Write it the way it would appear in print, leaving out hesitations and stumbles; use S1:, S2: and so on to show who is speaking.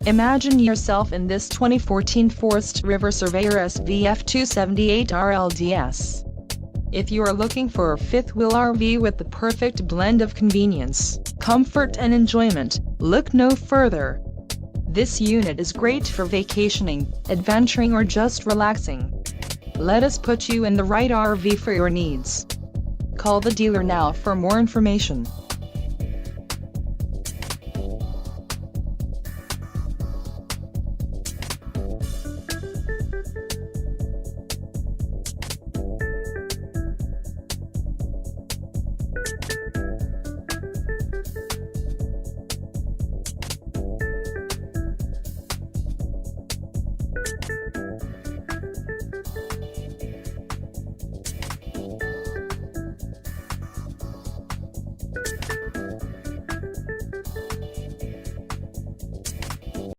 S1: Imagine yourself in this 2014 Forest River Surveyor SVF278RLDS. If you are looking for a fifth-wheel RV with the perfect blend of convenience, comfort and enjoyment, look no further. This unit is great for vacationing, adventuring or just relaxing. Let us put you in the right RV for your needs. Call the dealer now for more information.